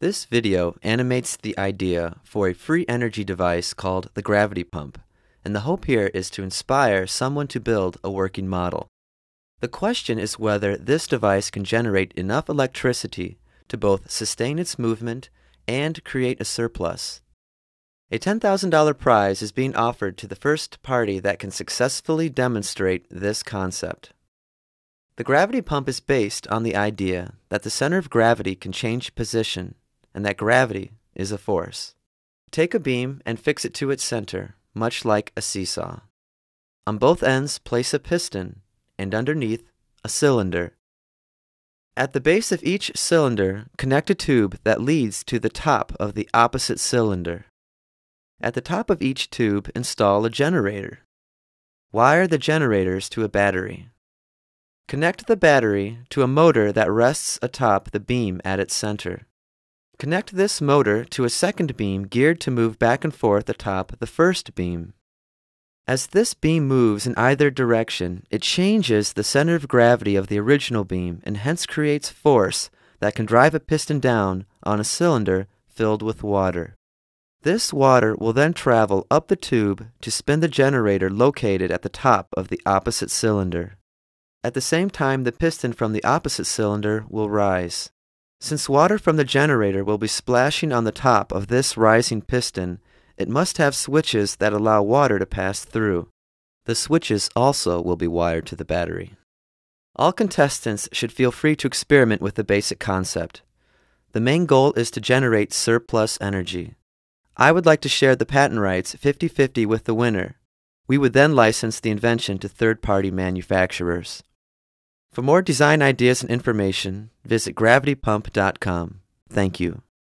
This video animates the idea for a free energy device called the gravity pump, and the hope here is to inspire someone to build a working model. The question is whether this device can generate enough electricity to both sustain its movement and create a surplus. A $10,000 prize is being offered to the first party that can successfully demonstrate this concept. The gravity pump is based on the idea that the center of gravity can change position and that gravity is a force. Take a beam and fix it to its center, much like a seesaw. On both ends, place a piston, and underneath, a cylinder. At the base of each cylinder, connect a tube that leads to the top of the opposite cylinder. At the top of each tube, install a generator. Wire the generators to a battery. Connect the battery to a motor that rests atop the beam at its center. Connect this motor to a second beam geared to move back and forth atop the first beam. As this beam moves in either direction, it changes the center of gravity of the original beam and hence creates force that can drive a piston down on a cylinder filled with water. This water will then travel up the tube to spin the generator located at the top of the opposite cylinder. At the same time, the piston from the opposite cylinder will rise. Since water from the generator will be splashing on the top of this rising piston, it must have switches that allow water to pass through. The switches also will be wired to the battery. All contestants should feel free to experiment with the basic concept. The main goal is to generate surplus energy. I would like to share the patent rights 50-50 with the winner. We would then license the invention to third-party manufacturers. For more design ideas and information, visit gravitypump.com. Thank you.